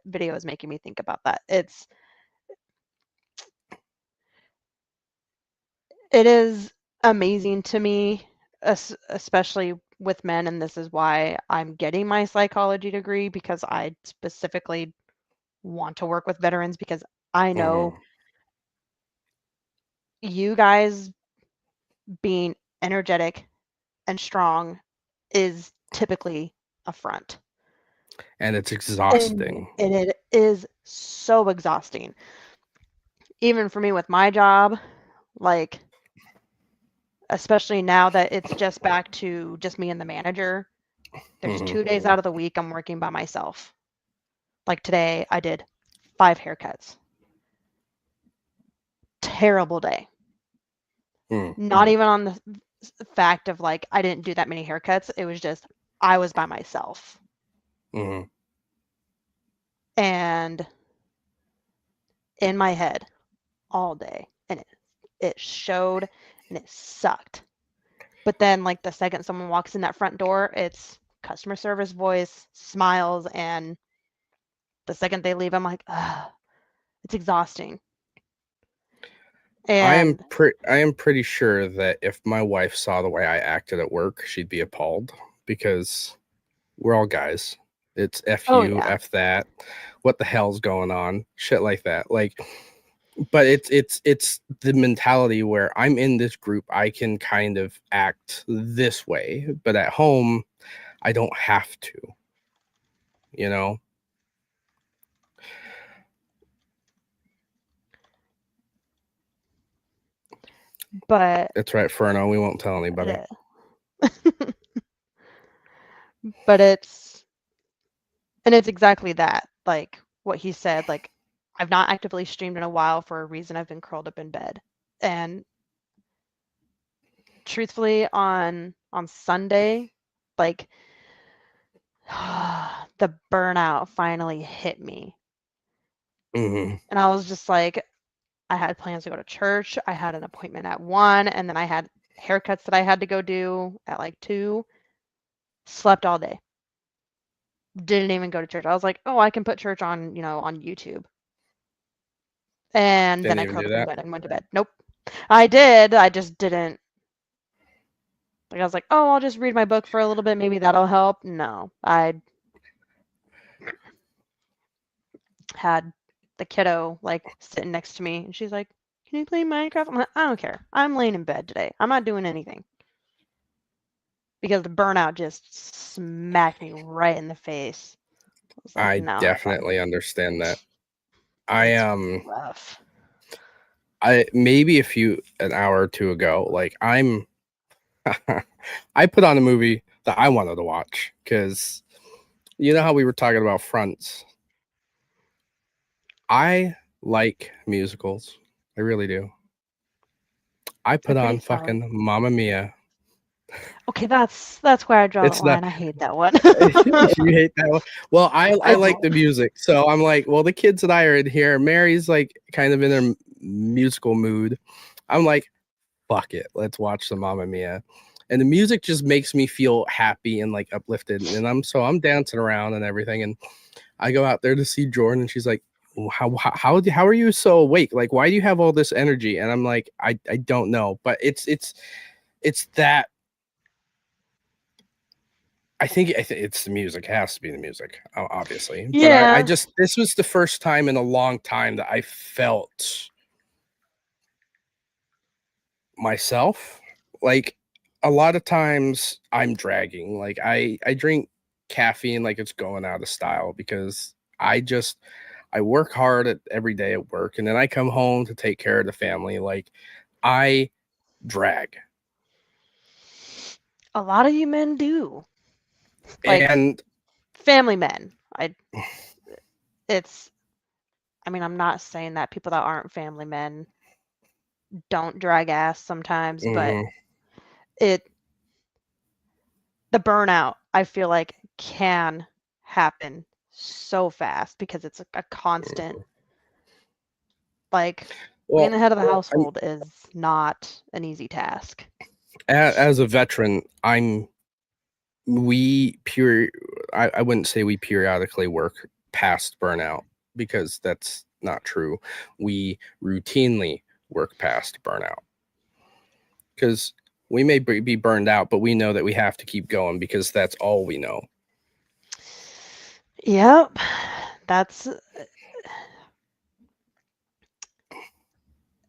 video is making me think about that. It is amazing to me, especially with men, and this is why I'm getting my psychology degree, because I specifically want to work with veterans, because I know you guys being energetic and strong is typically a front. And it's exhausting. And it is so exhausting. Even for me with my job, like, especially now that it's just back to just me and the manager, there's 2 days out of the week I'm working by myself. Like today, I did 5 haircuts. Terrible day. Not even on the fact of like I didn't do that many haircuts. It was just I was by myself. And in my head all day, and it showed, and it sucked. But then, like, the second someone walks in that front door, it's customer service voice, smiles, and the second they leave, I'm like, it's exhausting. And I am pretty sure that if my wife saw the way I acted at work, she'd be appalled, because we're all guys. It's F you, F that. What the hell's going on? Shit like that. Like, but it's the mentality where I'm in this group, I can kind of act this way, but at home, I don't have to, you know? But it's right, Furno. We won't tell anybody. But it's exactly that. Like what he said, like, I've not actively streamed in a while for a reason. I've been curled up in bed. And truthfully, on Sunday, like, the burnout finally hit me. And I was just like, I had plans to go to church. I had an appointment at 1, and then I had haircuts that I had to go do at like 2. Slept all day. Didn't even go to church. I was like, oh, I can put church on, on YouTube. And then I curled up in bed and went to bed. Nope. I did. I just didn't. Like, I was like, oh, I'll just read my book for a little bit. Maybe that'll help. No. I had the kiddo, like, sitting next to me. And she's like, can you play Minecraft? I'm like, I don't care. I'm laying in bed today. I'm not doing anything. Because the burnout just smacked me right in the face. I definitely understand that. Rough. I maybe an hour or two ago, like, I put on a movie that I wanted to watch, because you know how we were talking about fronts. I like musicals. I really do. I put on fucking Mamma Mia. Okay, that's where I draw the line. I hate that one. You hate that one? Well, I like the music, so I'm like, well, the kids and I are in here. Mary's like kind of in a musical mood. I'm like, fuck it, let's watch some Mamma Mia. and the music just makes me feel happy and like uplifted. And I'm dancing around and everything, and I go out there to see Jordan, and she's like, how are you so awake? Like, why do you have all this energy? And I'm like, I don't know, but it's that. I think it's the music. It has to be the music, obviously. Yeah. But I just, this was the first time in a long time that I felt myself. Like, a lot of times I'm dragging. Like, I drink caffeine like it's going out of style, because I work hard every day at work, and then I come home to take care of the family. Like, I drag. A lot of you men do. Like, And family men. I mean, I'm not saying that people that aren't family men don't drag ass sometimes, but the burnout, I feel like, can happen so fast because it's a constant, like, being the head of the household is not an easy task. As a veteran, I wouldn't say we periodically work past burnout, because that's not true. We routinely work past burnout, because we may be burned out, but we know that we have to keep going because that's all we know. Yep. And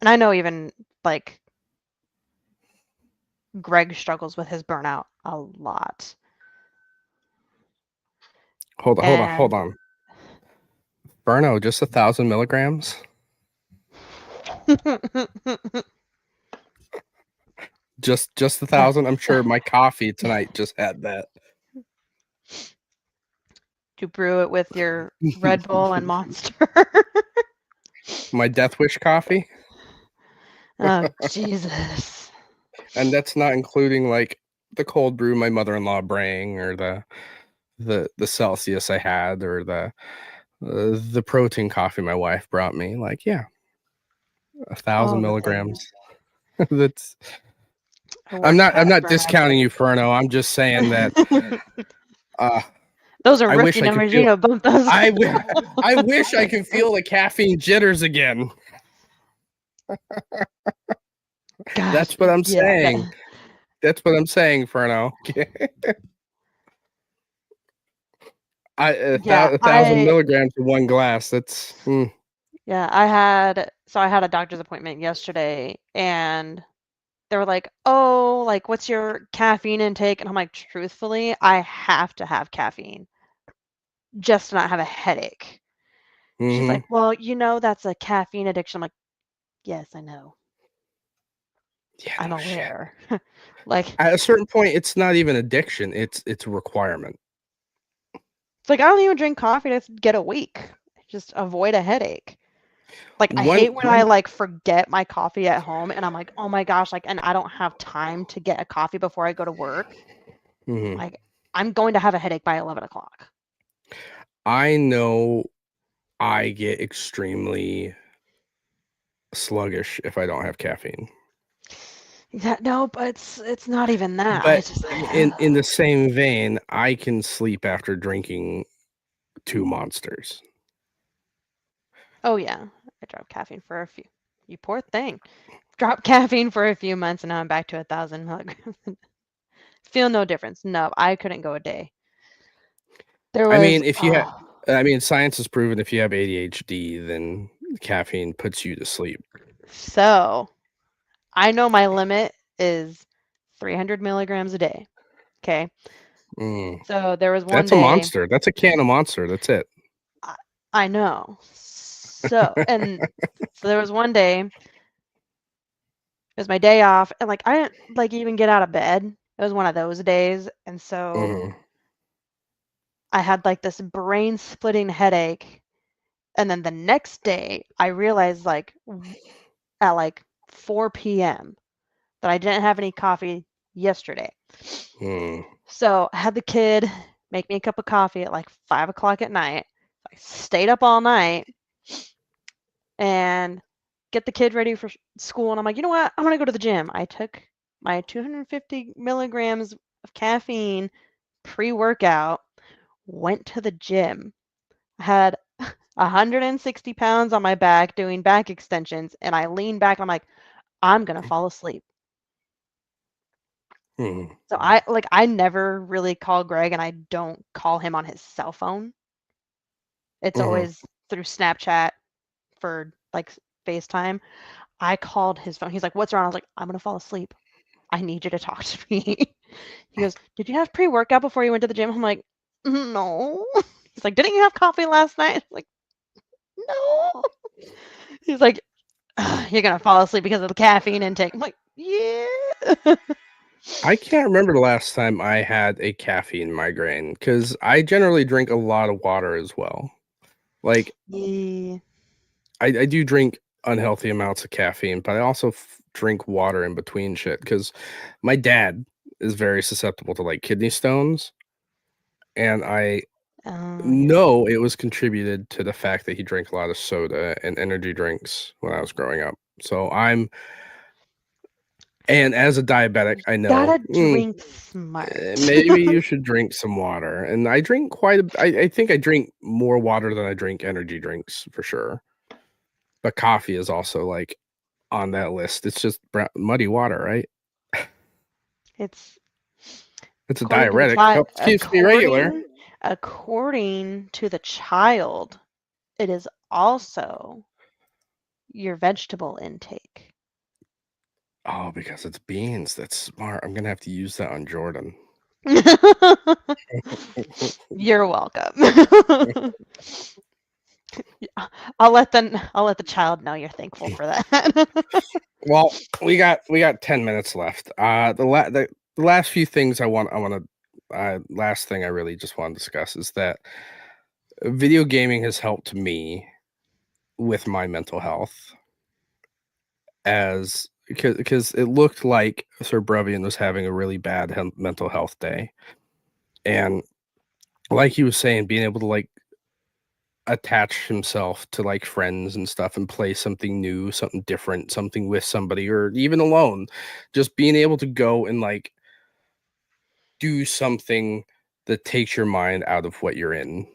I know even like Greg struggles with his burnout a lot. Hold on. Burnout, just 1,000 milligrams? just 1,000? I'm sure my coffee tonight just had that. To brew it with your Red Bull and Monster. My Death Wish coffee? Oh, Jesus. And that's not including like the cold brew my mother-in-law bring, or the Celsius I had, or the protein coffee my wife brought me. Like, yeah, 1,000 milligrams. That's. I'm not discounting you, Ferno. I'm just saying that. Those are rookie numbers. You know, bump those. I wish I could feel the caffeine jitters again. Gosh, that's what I'm saying. That's what I'm saying, Ferno. 1,000 milligrams in one glass. That's. Yeah, I had a doctor's appointment yesterday, and they were like, "Oh, like, what's your caffeine intake?" And I'm like, truthfully, I have to have caffeine just to not have a headache. She's like, "Well, you know, that's a caffeine addiction." I'm like, "Yes, I know. Yeah, I'm aware." Like, at a certain point, it's not even addiction. It's a requirement. It's like, I don't even drink coffee to get awake. Just avoid a headache. Like, I hate when I like forget my coffee at home, and I'm like, oh my gosh, like, and I don't have time to get a coffee before I go to work. Like, I'm going to have a headache by 11 o'clock. I know I get extremely sluggish if I don't have caffeine. No, but it's not even that. But in the same vein, I can sleep after drinking 2 Monsters. Oh yeah, I dropped caffeine for a few. You poor thing. Dropped caffeine for a few months, and now I'm back to 1,000 milligrams. Feel no difference. No, I couldn't go a day. I mean, science has proven if you have ADHD, then caffeine puts you to sleep. So, I know my limit is 300 milligrams a day. Okay. So there was one day. That's a Monster. That's a can of Monster. That's it. I know. So there was one day. It was my day off, and like I didn't like even get out of bed. It was one of those days, and so I had like this brain splitting headache. And then the next day, I realized like at like 4 p.m. that I didn't have any coffee yesterday. So I had the kid make me a cup of coffee at like 5 o'clock at night. I stayed up all night and get the kid ready for school. And I'm like, you know what? I'm going to go to the gym. I took my 250 milligrams of caffeine pre-workout, went to the gym, had 160 pounds on my back doing back extensions, and I leaned back. I'm like, I'm gonna fall asleep. So I never really call Greg, and I don't call him on his cell phone. It's always through Snapchat for like FaceTime. I called his phone. He's like, "What's wrong?" I was like, "I'm gonna fall asleep. I need you to talk to me." He goes, "Did you have pre-workout before you went to the gym?" I'm like, "No." He's like, "Didn't you have coffee last night?" I'm like, "No." He's like, "You're gonna fall asleep because of the caffeine intake." I'm like, "Yeah." I can't remember the last time I had a caffeine migraine because I generally drink a lot of water as well. Like, Yeah. I do drink unhealthy amounts of caffeine, but I also drink water in between shit because my dad is very susceptible to like kidney stones, and I Oh, yeah. know it was contributed to the fact that he drank a lot of soda and energy drinks when I was growing up. So and as a diabetic, I know Gotta drink smart. maybe you should drink some water. And I drink I think I drink more water than I drink energy drinks for sure. But coffee is also like on that list. It's just muddy water, right? It's It's a according to the diuretic. child. Helps keeps me regular. According to the child, it is also your vegetable intake. Oh, because it's beans. That's smart. I'm gonna have to use that on Jordan. You're welcome. I'll let the child know you're thankful for that. Well, we got 10 minutes left. The last few things last thing I really just want to discuss is that video gaming has helped me with my mental health because it looked like Sir Bruvian was having a really bad mental health day. And like he was saying, being able to like attach himself to like friends and stuff and play something new, something different, something with somebody or even alone, just being able to go and like do something that takes your mind out of what you're in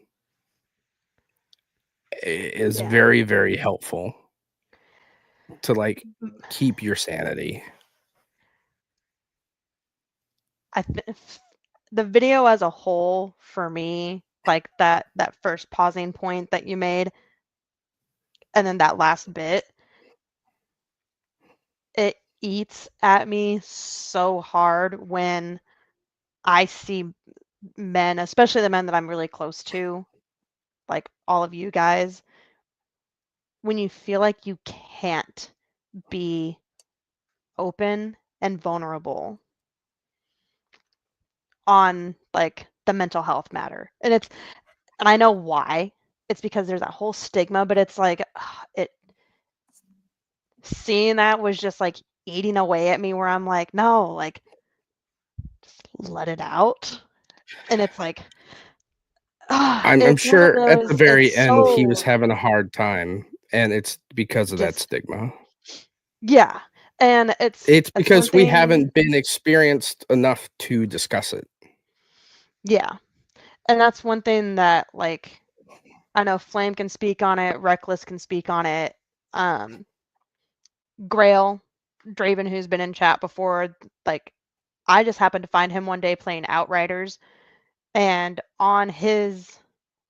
is very, very helpful to like keep your sanity. The video as a whole for me, like that first pausing point that you made, and then that last bit, it eats at me so hard when I see men, especially the men that I'm really close to, like all of you guys, when you feel like you can't be open and vulnerable on like the mental health matter. And I know why. It's because there's that whole stigma, but it's like seeing that was just like eating away at me where I'm like, no, like just let it out. And it's like I'm it's one of sure at the those, very it's end he was so having a hard time, and it's because of that just stigma. yeah. And It's it's one because we thing, haven't been experienced enough to discuss it. yeah. And that's one thing that like I know Flame can speak on it, Reckless can speak on it, Grail, Draven, who's been in chat before, like I just happened to find him one day playing Outriders, and on his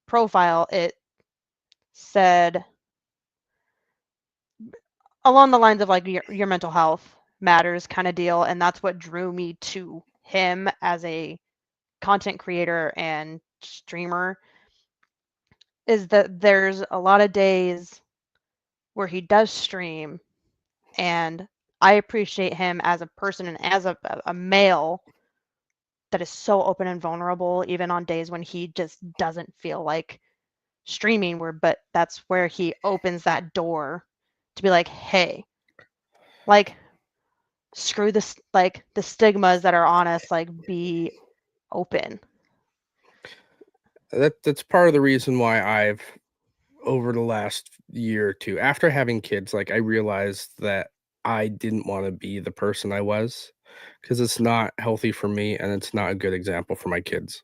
profile it said along the lines of like your mental health matters kind of deal, and that's what drew me to him as a content creator and streamer, is that there's a lot of days where he does stream, and I appreciate him as a person and as a male that is so open and vulnerable even on days when he just doesn't feel like streaming, but that's where he opens that door to be like, hey, like screw this, like the stigmas that are on us, like be open. That's part of the reason why I've over the last year or two, after having kids, like I realized that I didn't want to be the person I was. because it's not healthy for me and it's not a good example for my kids.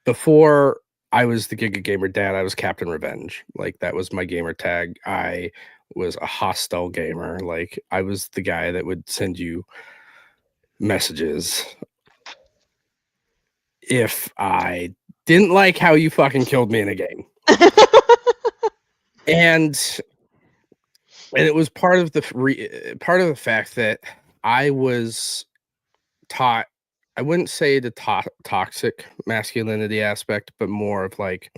Before I was the Giga Gamer dad, I was Captain Revenge. Like that was my gamer tag. I was a hostile gamer. Like I was the guy that would send you messages if I didn't like how you fucking killed me in a game. and it was part of the fact that I was taught, I wouldn't say the toxic masculinity aspect, but more of like,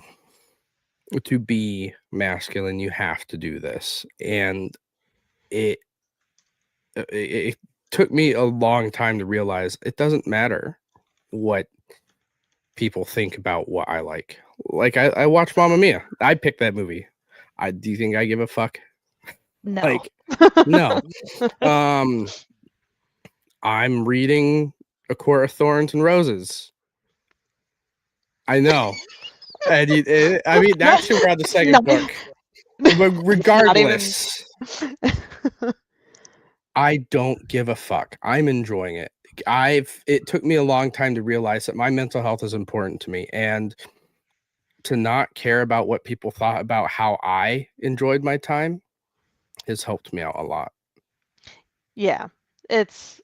to be masculine you have to do this. And it it took me a long time to realize it doesn't matter what people think about what I like. Like I watched Mamma Mia. I picked that movie. Do you think I give a fuck? No. Like no. I'm reading A Court of Thorns and Roses. I know. I mean, actually, we're on the second book. But regardless, I don't give a fuck. I'm enjoying it. It took me a long time to realize that my mental health is important to me, and to not care about what people thought about how I enjoyed my time has helped me out a lot. Yeah. It's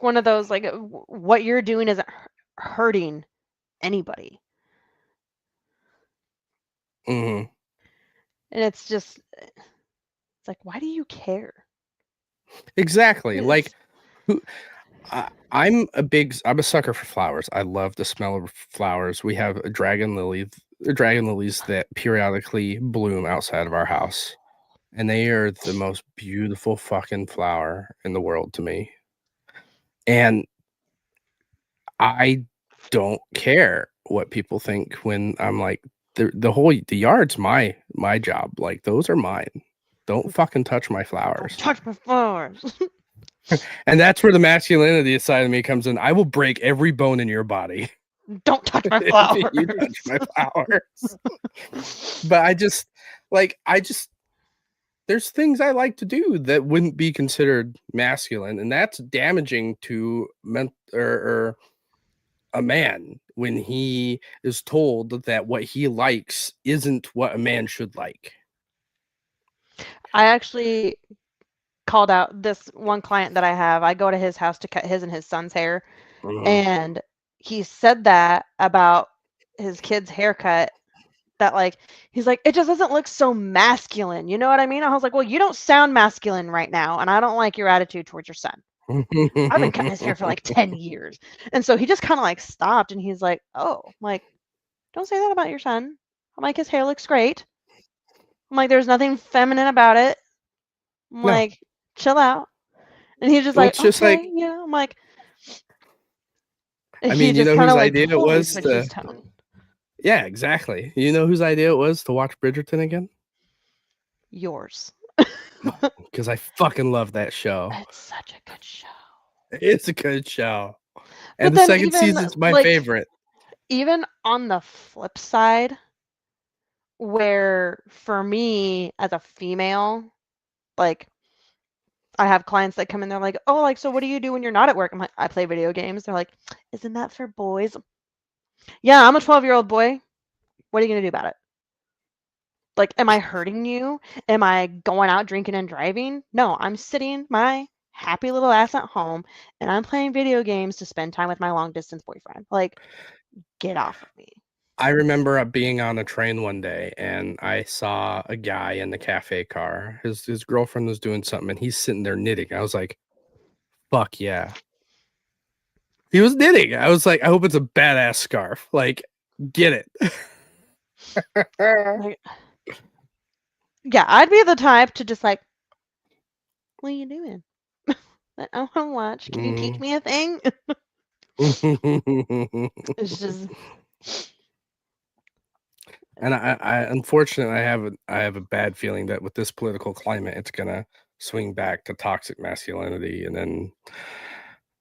one of those, like, what you're doing isn't hurting anybody. Mm-hmm. And it's just, it's like, why do you care? Exactly. Like, I'm a sucker for flowers. I love the smell of flowers. We have dragon lilies that periodically bloom outside of our house. And they are the most beautiful fucking flower in the world to me. And I don't care what people think when I'm like, the yard's my job. Like, those are mine. Don't fucking touch my flowers. Don't touch my flowers. And that's where the masculinity side of me comes in. I will break every bone in your body. Don't touch my flowers. If you touch my flowers. But I just there's things I like to do that wouldn't be considered masculine, and that's damaging to or a man when he is told that what he likes isn't what a man should like. I actually called out this one client that I have. I go to his house to cut his and his son's hair, and he said that about his kid's haircut, that like he's like, it just doesn't look so masculine. You know what I mean? I was like, well, you don't sound masculine right now, and I don't like your attitude towards your son. I've been cutting his hair for like 10 years. And so he just kind of like stopped, and he's like, oh, I'm like, don't say that about your son. I'm like, his hair looks great. I'm like, there's nothing feminine about it. I'm like, chill out. And he's just like, it's just okay, like, yeah. I'm like, I mean, you know whose idea it was to, tone. yeah, exactly. You know whose idea it was to watch Bridgerton again? Yours. Because I fucking love that show. It's such a good show. It's a good show. But And the second season's my favorite. Even on the flip side, where for me as a female, like, I have clients that come in, they're like, oh, like, so what do you do when you're not at work? I'm like, I play video games. They're like, isn't that for boys? Yeah, I'm a 12-year-old boy. What are you going to do about it? Like, am I hurting you? Am I going out drinking and driving? No, I'm sitting my happy little ass at home, and I'm playing video games to spend time with my long distance boyfriend. Like, get off of me. I remember being on a train one day, and I saw a guy in the cafe car. His girlfriend was doing something, and he's sitting there knitting. I was like, fuck yeah. He was knitting. I was like, I hope it's a badass scarf. Like, get it. Like, yeah, I'd be the type to just like, what are you doing? I want to watch. Can you teach me a thing? It's just. And I unfortunately I have a bad feeling that with this political climate, it's gonna swing back to toxic masculinity, and then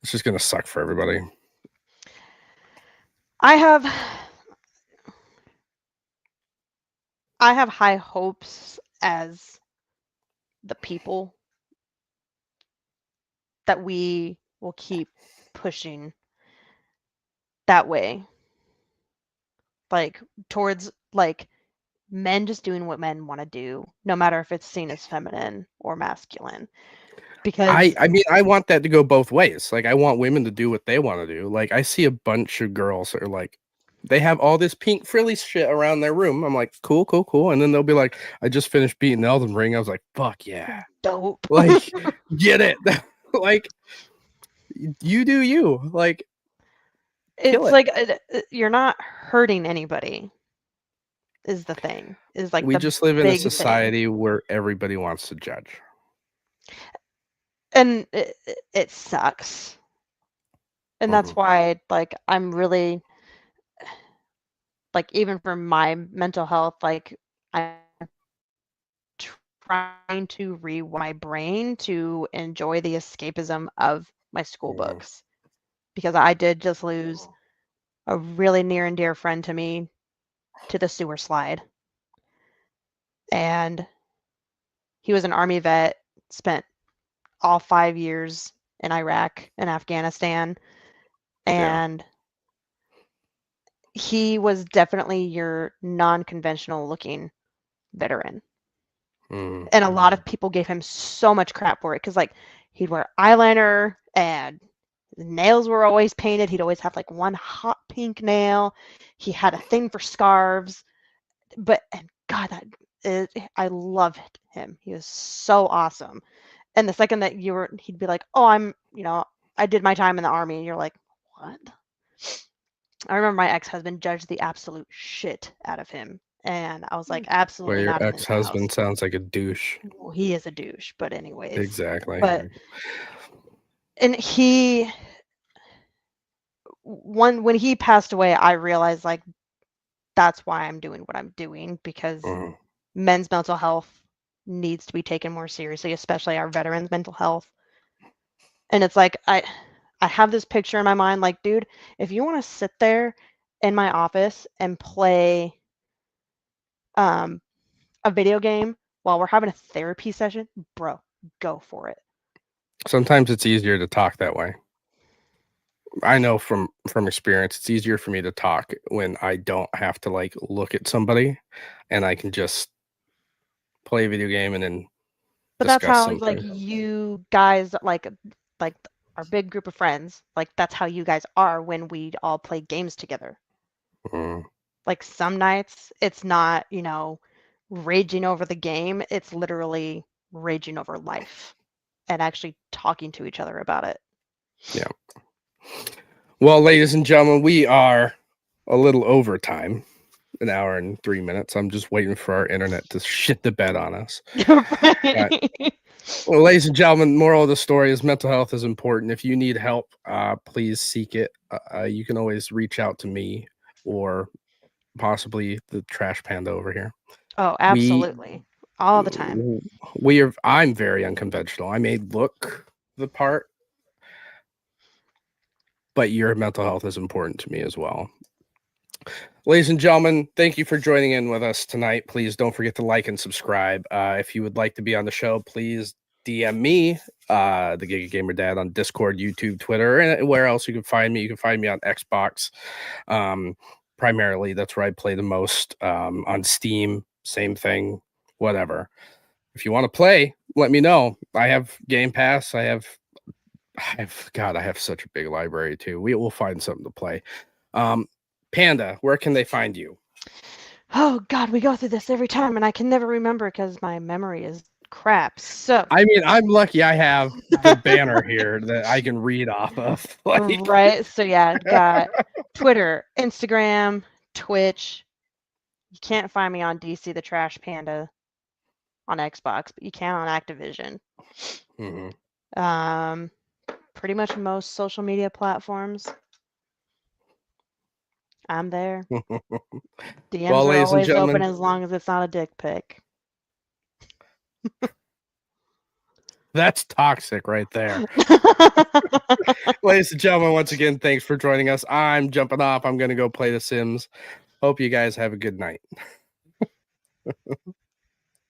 it's just gonna suck for everybody. I have high hopes as the people that we will keep pushing that way, like towards like men just doing what men want to do, no matter if it's seen as feminine or masculine. Because I mean, I want that to go both ways. Like, I want women to do what they want to do. Like, I see a bunch of girls that are like, they have all this pink frilly shit around their room. I'm like, cool, cool, cool. And then they'll be like, I just finished beating Elden Ring. I was like, fuck yeah. dope. Like, get it. Like, you do you. Like, It's it. like you're not hurting anybody. Is the thing. Is like we the just live in a big society thing. where everybody wants to judge. And it sucks. And that's why, like, I'm really, like, even for my mental health, like, I'm trying to rewire my brain to enjoy the escapism of my school books. Because I did just lose a really near and dear friend to me to the sewer slide. And he was an Army vet, spent all 5 years in Iraq and Afghanistan. And he was definitely your non-conventional looking veteran. And a lot of people gave him so much crap for it because, like, he'd wear eyeliner and his nails were always painted. He'd always have like one hot pink nail. He had a thing for scarves. And God, I loved him. He was so awesome. And the second that he'd be like, oh, I did my time in the Army. And you're like, what? I remember my ex-husband judged the absolute shit out of him. And I was like, absolutely not. Your ex-husband sounds like a douche. Well, he is a douche, but anyways. Exactly. But and when he passed away, I realized, like, that's why I'm doing what I'm doing, because men's mental health needs to be taken more seriously, especially our veterans' mental health. And it's like I have this picture in my mind, like, dude, if you want to sit there in my office and play a video game while we're having a therapy session, bro, go for it. Sometimes it's easier to talk that way. I know from experience, it's easier for me to talk when I don't have to, like, look at somebody, and I can just play a video game and then. But that's how something. Like, you guys, like our big group of friends, like, that's how you guys are when we all play games together. Like, some nights it's not, raging over the game. It's literally raging over life and actually talking to each other about it. Yeah. Well, ladies and gentlemen, we are a little over time, 1 hour and 3 minutes. I'm just waiting for our internet to shit the bed on us. Well, ladies and gentlemen, moral of the story is mental health is important. If you need help, please seek it. You can always reach out to me or possibly the Trash Panda over here. Oh, absolutely. All the time. I'm very unconventional. I may look the part, but your mental health is important to me as well. Ladies and gentlemen, thank you for joining in with us tonight. Please don't forget to like and subscribe. If you would like to be on the show, please DM me, the Giga Gamer Dad, on Discord, YouTube, Twitter, and where else you can find me. You can find me on Xbox. Primarily, that's where I play the most. On Steam, same thing, whatever. If you want to play, let me know. I have Game Pass. I have such a big library too. We will find something to play. Panda, where can they find you? Oh God, we go through this every time, and I can never remember because my memory is crap. So I mean, I'm lucky I have the banner here that I can read off of. Like... Right. So yeah, got Twitter, Instagram, Twitch. You can't find me on DC the Trash Panda on Xbox, but you can on Activision. Pretty much most social media platforms. I'm there. DMs are always open as long as it's not a dick pic. That's toxic right there. Ladies and gentlemen, once again, thanks for joining us. I'm jumping off. I'm going to go play The Sims. Hope you guys have a good night.